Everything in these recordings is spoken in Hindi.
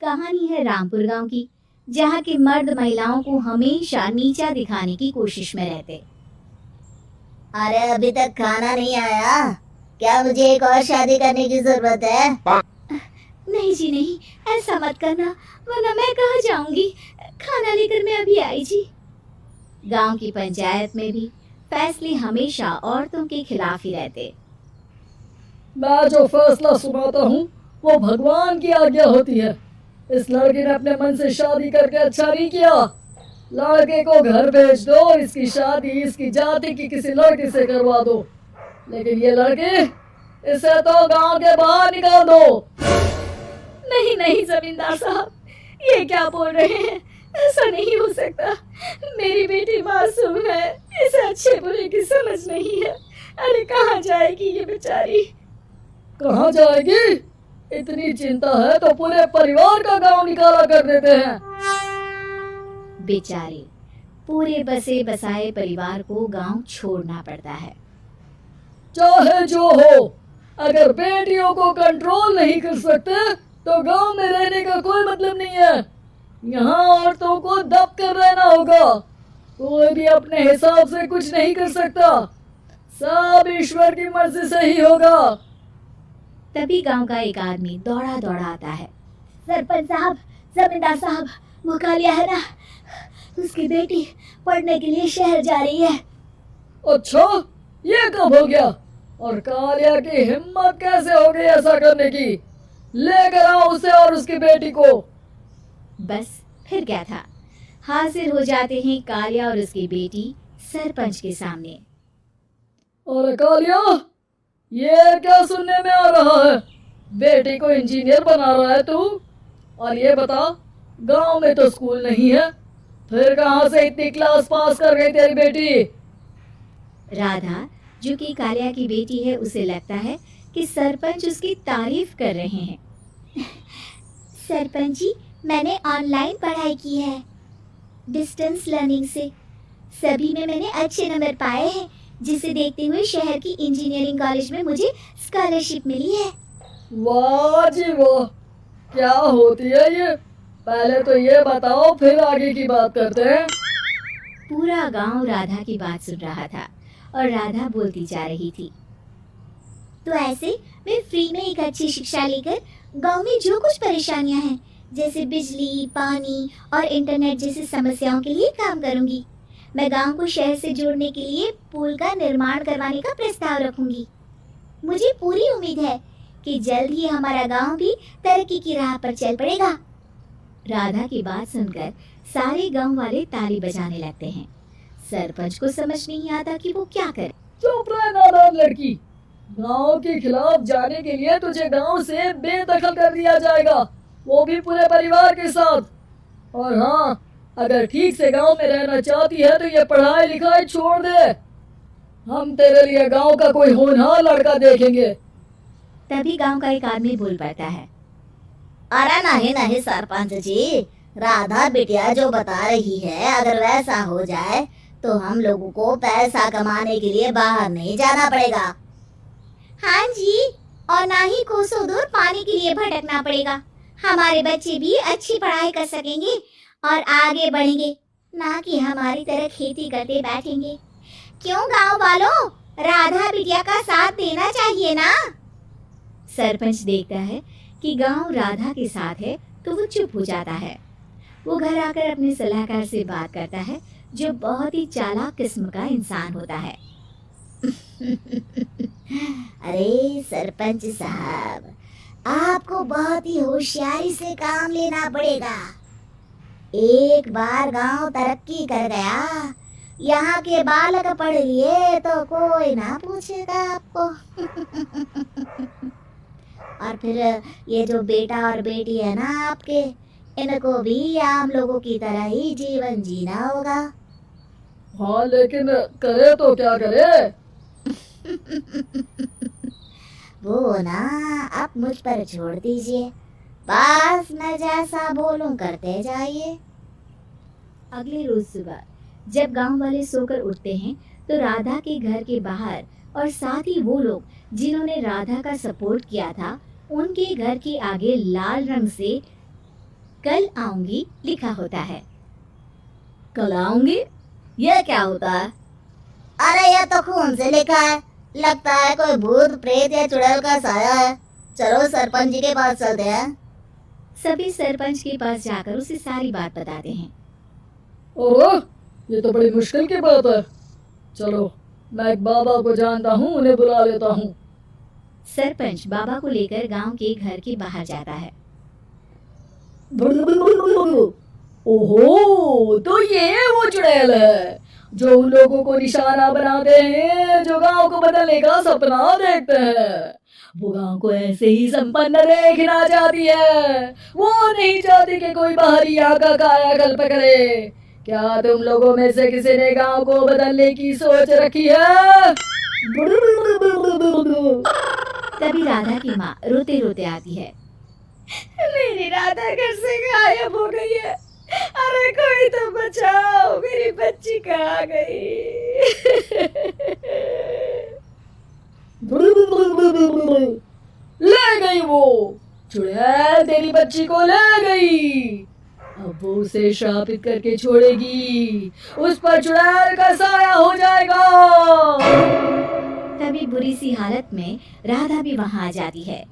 कहानी है रामपुर गांव की, जहां के मर्द महिलाओं को हमेशा नीचा दिखाने की कोशिश में रहते। अरे अभी तक खाना नहीं आया क्या? मुझे एक और शादी करने की जरूरत है। नहीं जी नहीं, ऐसा मत करना, वरना मैं कहाँ जाऊंगी। खाना लेकर मैं अभी आई जी। गांव की पंचायत में भी फैसले हमेशा औरतों के खिलाफ ही रहते। मैं जो फैसला सुनाता हूँ वो भगवान की आज्ञा होती है। इस लड़की ने अपने मन से शादी करके अच्छा नहीं किया। लड़के को घर भेज दो और इसकी शादी इसकी जाति की किसी लड़की से करवा दो। लेकिन ये लड़की, इसे तो गांव के बाहर निकाल दो। नहीं नहीं जमींदार साहब, ये क्या बोल रहे हैं? ऐसा नहीं हो सकता। मेरी बेटी मासूम है, इसे अच्छे बुरे की समझ नहीं है। अरे कहाँ जाएगी ये बेचारी? कहाँ जाएगी? इतनी चिंता है तो पूरे परिवार का गांव निकाला कर देते हैं। बेचारे पूरे बसे बसाए परिवार को गांव छोड़ना पड़ता है। चाहे जो हो, अगर बेटियों को कंट्रोल नहीं कर सकते तो गांव में रहने का कोई मतलब नहीं है। यहाँ औरतों को दब कर रहना होगा। कोई भी अपने हिसाब से कुछ नहीं कर सकता, सब ईश्वर की मर्जी से ही होगा। तभी गांव का एक आदमी दौड़ा दौड़ा आता है। सरपंच साहब, जमींदार साहब, वो कालिया है ना, उसकी बेटी पढ़ने के लिए शहर जा रही है। अच्छा, ये कब हो गया? और कालिया की हिम्मत कैसे हो गई ऐसा करने की? लेकर आओ उसे और उसकी बेटी को। बस फिर क्या था, हाजिर हो जाते हैं कालिया और उसकी बेटी सरपंच के सामने। और कालिया, ये क्या सुनने में आ रहा है? बेटी को इंजीनियर बना रहा है तू? और ये बता, गांव में तो स्कूल नहीं है, फिर कहां से इतनी क्लास पास कर गई तेरी बेटी? राधा, जो कि कालिया की बेटी है, उसे लगता है कि सरपंच उसकी तारीफ कर रहे हैं। सरपंच जी, मैंने ऑनलाइन पढ़ाई की है, डिस्टेंस लर्निंग से। सभी में मैंने अच्छे नंबर पाए हैं, जिसे देखते हुए शहर की इंजीनियरिंग कॉलेज में मुझे स्कॉलरशिप मिली है। वाह जी वाह, क्या होती है ये? पहले तो ये बताओ, फिर आगे की बात करते हैं। पूरा गांव राधा की बात सुन रहा था और राधा बोलती जा रही थी। तो ऐसे मैं फ्री में एक अच्छी शिक्षा लेकर गांव में जो कुछ परेशानियां हैं, जैसे बिजली, पानी और इंटरनेट जैसी समस्याओं के लिए काम करूंगी। मैं गांव को शहर से जोड़ने के लिए पुल का निर्माण करवाने का प्रस्ताव रखूंगी। मुझे पूरी उम्मीद है कि जल्द ही हमारा गांव भी तरक्की की राह पर चल पड़ेगा। राधा की बात सुनकर सारे गांव वाले ताली बजाने लगते हैं। सरपंच को समझ नहीं आता कि वो क्या करे। चुप रह नादान लड़की, गांव के खिलाफ जाने के लिए तुझे गांव से बेदखल कर दिया जाएगा, वो भी पूरे परिवार के साथ। और हाँ, अगर ठीक से गांव में रहना चाहती है तो ये पढ़ाई लिखाई छोड़ दे। हम तेरे लिए गांव का कोई होनहार लड़का देखेंगे। तभी गांव का एक आदमी बोल पड़ता है। अरे नहीं नहीं सरपंच जी, राधा बिटिया जो बता रही है, अगर वैसा हो जाए तो हम लोगों को पैसा कमाने के लिए बाहर नहीं जाना पड़ेगा। हाँ जी, और ना ही कोसों दूर पानी के लिए भटकना पड़ेगा। हमारे बच्चे भी अच्छी पढ़ाई कर सकेंगे और आगे बढ़ेंगे, ना कि हमारी तरह खेती करते बैठेंगे। क्यों गांव वालों, राधा बिटिया का साथ देना चाहिए ना। सरपंच देखता है कि गांव राधा के साथ है तो वो चुप हो जाता है। वो घर आकर अपने सलाहकार से बात करता है, जो बहुत ही चालाक किस्म का इंसान होता है। अरे सरपंच साहब, आपको बहुत ही होशियारी से काम लेना पड़ेगा। एक बार गांव तरक्की कर गया, यहाँ के बालक पढ़ लिए तो कोई ना पूछेगा आपको। और फिर ये जो बेटा और बेटी है ना आपके, इनको भी आम लोगों की तरह ही जीवन जीना होगा। हाँ, लेकिन करे तो क्या करे? वो ना आप मुझ पर छोड़ दीजिए, बस मैं जैसा बोलूं करते जाइए। अगले रोज सुबह जब गांव वाले सोकर उठते हैं तो राधा के घर के बाहर और साथ ही वो लोग जिन्होंने राधा का सपोर्ट किया था, उनके घर के आगे लाल रंग से कल आऊंगी लिखा होता है। कल आऊंगी, यह क्या होता है? अरे यह तो खून से लिखा है, लगता है कोई भूत प्रेत या चुड़ैल का साया है। चलो सरपंच जी के पास चलते हैं। सभी सरपंच के पास जाकर उसे सारी बात बताते हैं। ओह, ये तो बड़ी मुश्किल की बात है। चलो, मैं एक बाबा को जानता हूँ, उन्हें बुला लेता हूँ। सरपंच बाबा को लेकर गांव के घर के बाहर जाता है। ओहो, तो ये वो चुड़ैल है जो उन लोगों को निशाना बनाते हैं जो गांव को बदलने का सपना देखते हैं। वो गांव को ऐसे ही संपन्न देखना चाहती है। वो नहीं चाहती कि कोई बाहरी यहाँ का कायाकल्प करे। क्या तुम लोगों में से किसी ने गांव को बदलने की सोच रखी है? तभी राधा की माँ रोते रोते आती है। मेरी राधा घर से गायब हो गई है। अरे कोई तो बचाओ, मेरी बच्ची कहाँ गई? ले गई वो चुड़ैल, तेरी बच्ची को ले गई। अब वो उसे श्रापित करके छोड़ेगी, उस पर चुड़ैल का साया हो जाएगा। तभी बुरी सी हालत में राधा भी वहां आ जाती है।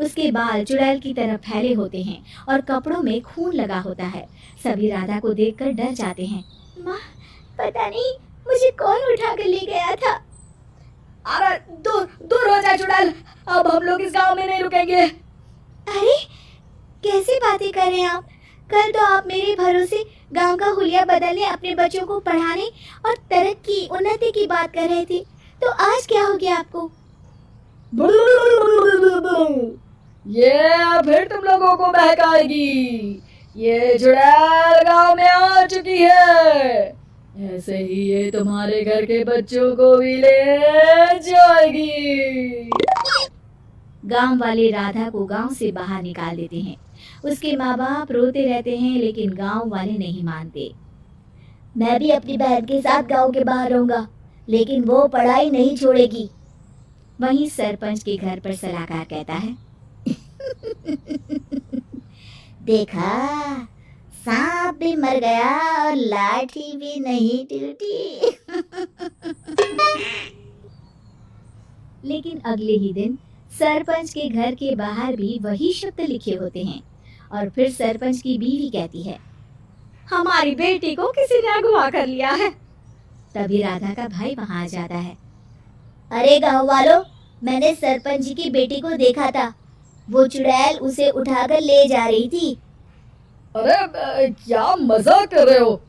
उसके बाल चुड़ैल की तरह फैले होते हैं और कपड़ों में खून लगा होता है। सभी राधा को देखकर डर जाते हैं। माँ, पता नहीं मुझे कौन उठा कर ले गया था। अरे दूर दूर हो जा चुड़ैल, अब हम लोग इस गांव में नहीं रुकेंगे। अरे कैसी बातें कर रहे हैं आप? कल तो आप मेरे भरोसे गांव का हुलिया बदलने, अपने बच्चों को पढ़ाने और तरक्की उन्नति की बात कर रहे थे, तो आज क्या हो गया आपको? ये फिर तुम लोगों को बहकाएगी। ये चुड़ैल गांव में आ चुकी है, ऐसे ही ये तुम्हारे घर के बच्चों को भी ले जाएगी। गांव वाले राधा को गांव से बाहर निकाल देते हैं। उसके माँ बाप रोते रहते हैं, लेकिन गांव वाले नहीं मानते। मैं भी अपनी बहन के साथ गांव के बाहर रहूंगा, लेकिन वो पढ़ाई नहीं छोड़ेगी। वहीं सरपंच के घर पर सलाहकार कहता है। देखा, सांप भी मर गया और लाठी भी नहीं टूटी। लेकिन अगले ही दिन सरपंच के घर के बाहर भी वही शब्द लिखे होते हैं। और फिर सरपंच की बीवी कहती है, हमारी बेटी को किसी ने अगवा कर लिया है। तभी राधा का भाई वहां आ जाता है। अरे गांव वालों, मैंने सरपंच जी की बेटी को देखा था। वो चुड़ैल उसे उठाकर ले जा रही थी। अरे क्या मजाक कर रहे हो?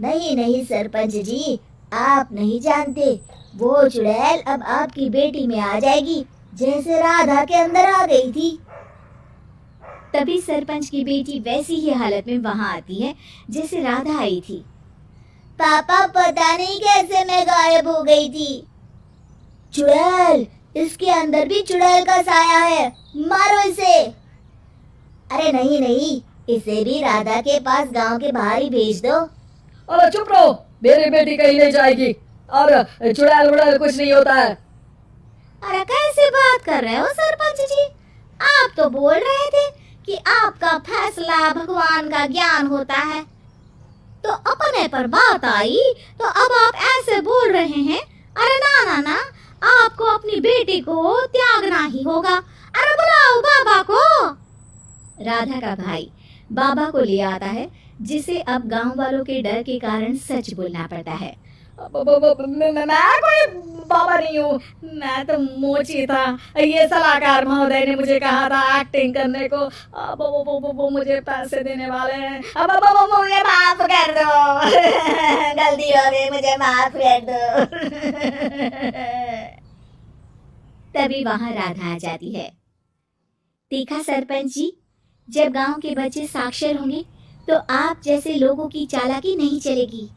नहीं नहीं सरपंच जी, आप नहीं जानते। वो चुड़ैल अब आपकी बेटी में आ जाएगी, जैसे राधा के अंदर आ गई थी। तभी सरपंच की बेटी वैसी ही हालत में वहां आती है जैसे राधा आई थी। पापा, पता नहीं कैसे मैं गायब हो गई थी। चुड़ैल, इसके अंदर भी चुड़ैल का साया है, मारो इसे। अरे नहीं नहीं, इसे भी राधा के पास गांव के बाहर ही भेज दो। अरे चुप रहो, मेरी बेटी कहीं नहीं जाएगी। और चुड़ैल वुड़ैल कुछ नहीं होता है। अरे कैसे बात कर रहे हो सरपंच जी? आप तो बोल रहे थे कि आपका फैसला भगवान का ज्ञान होता है, तो अपने पर बात आई तो अब आप ऐसे बोल रहे हैं। अरे ना ना ना, आपको अपनी बेटी को त्यागना ही होगा। अरे बुलाओ बाबा को। राधा का भाई बाबा को ले आता है, जिसे अब गांव वालों के डर के कारण सच बोलना पड़ता है। मैं कोई बाबा नहीं हूँ, मैं तो मोची था। ये सलाहकार महोदय ने मुझे कहा था एक्टिंग करने को। अब वो मुझे पैसे देने वाले हैं। अब मुझे माफ कर दो। गलती हो गई, मुझे माफ कर दो। तभी वहां राधा आ जाती है। देखा सरपंच जी, जब गांव के बच्चे साक्षर होंगे तो आप जैसे लोगों की चालाकी नहीं चलेगी।